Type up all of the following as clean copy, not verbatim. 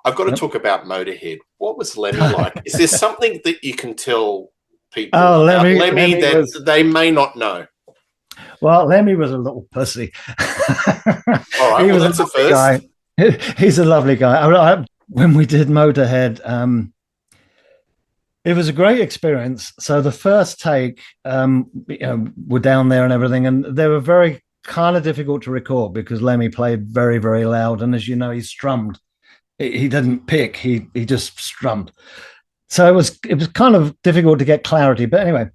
I've got to talk about Motorhead. What was Lemmy like? Is there something that you can tell people about Lemmy that they may not know? Well, Lemmy was a little pussy. All right, well, that's a first. Guy. He's a lovely guy. When we did Motorhead, it was a great experience. So the first take, we're down there and everything, and they were very kind of difficult to record because Lemmy played very, very loud, and as you know, he strummed. He didn't pick; he just strummed. So it was kind of difficult to get clarity. But anyway,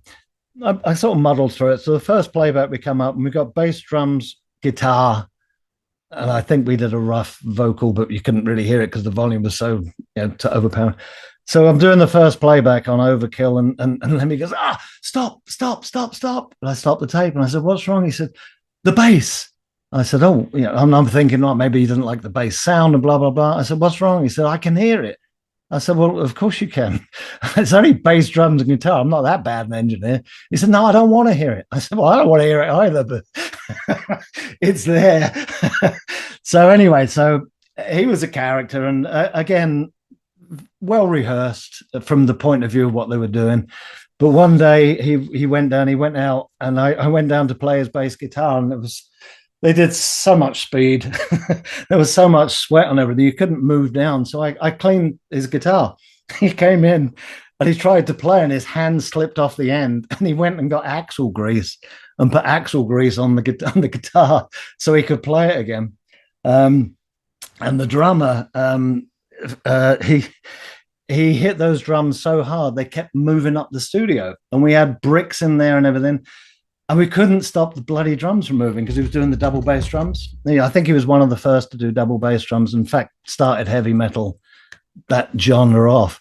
I sort of muddled through it. So the first playback we come up, and we got bass, drums, guitar, and I think we did a rough vocal, but you couldn't really hear it because the volume was so overpowering. So I'm doing the first playback on Overkill, and Lemmy goes, stop. And I stopped the tape, and I said, what's wrong? He said, the bass. I said, I'm thinking, maybe he didn't like the bass sound and blah, blah, blah. I said, what's wrong? He said, I can hear it. I said, well, of course you can. It's only bass, drums, and guitar. I'm not that bad an engineer. He said, no, I don't want to hear it. I said, well, I don't want to hear it either, but it's there. So anyway, he was a character, and again, well rehearsed from the point of view of what they were doing. But one day he went out, and I went down to play his bass guitar, and they did so much speed. There was so much sweat on everything. You couldn't move down. So I cleaned his guitar. He came in and he tried to play, and his hand slipped off the end, and he went and got axle grease and put axle grease on the guitar so he could play it again. And the drummer, he hit those drums so hard they kept moving up the studio, and we had bricks in there and everything, and we couldn't stop the bloody drums from moving because he was doing the double bass drums. I think he was one of the first to do double bass drums. In fact, started heavy metal, that genre off.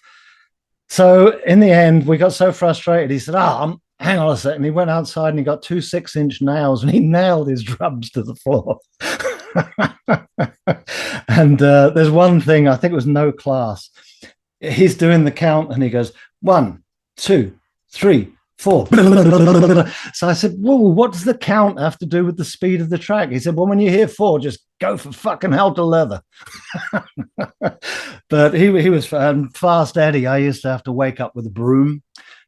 So in the end, we got so frustrated. He said, hang on a second. He went outside and he got 2 6-inch nails, and he nailed his drums to the floor. And there's one thing, I think it was No Class. He's doing the count and he goes 1, 2, 3, 4. So I said, whoa, what does the count have to do with the speed of the track? He said, well, when you hear 4, just go for fucking hell to leather. But he was Fast Eddie. I used to have to wake up with a broom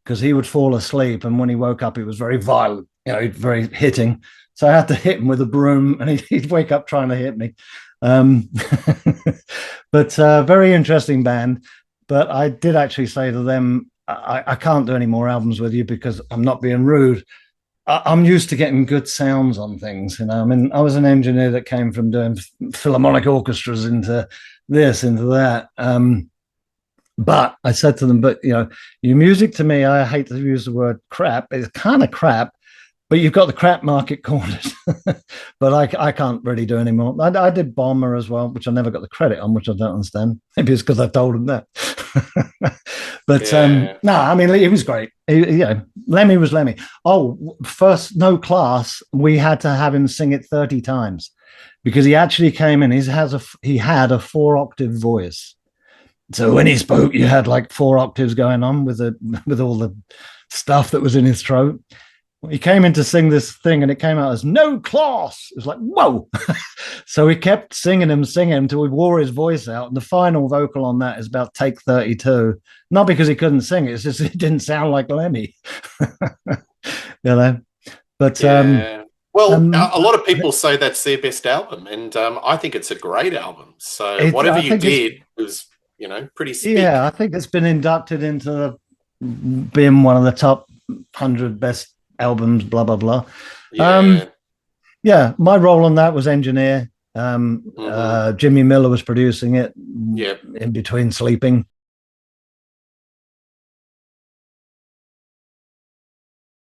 because he would fall asleep, and when he woke up, he was very violent, very hitting. So I had to hit him with a broom, and he'd wake up trying to hit me. But very interesting band. But I did actually say to them, I can't do any more albums with you because I'm not being rude. I'm used to getting good sounds on things. I mean, I was an engineer that came from doing philharmonic orchestras into this, into that. But I said to them, but, your music to me, I hate to use the word crap. It's kind of crap, but you've got the crap market cornered. But I can't really do anymore. I did Bomber as well, which I never got the credit on, which I don't understand. Maybe it's because I told him that. But no, I mean, he was great. Lemmy was Lemmy. First No Class, we had to have him sing it 30 times because he actually came in. He had a 4-octave voice. So when he spoke, you had like 4 octaves going on with all the stuff that was in his throat. He came in to sing this thing, and it came out as No Class. It was like, whoa. So he kept singing until he wore his voice out. And the final vocal on that is about take 32. Not because he couldn't sing, it's just it didn't sound like Lemmy. But a lot of people say that's their best album, and I think it's a great album. So whatever you did was, pretty sick. Yeah, I think it's been inducted into being one of the top 100 best albums, blah blah blah. My role on that was engineer. Jimmy Miller was producing it in between sleeping.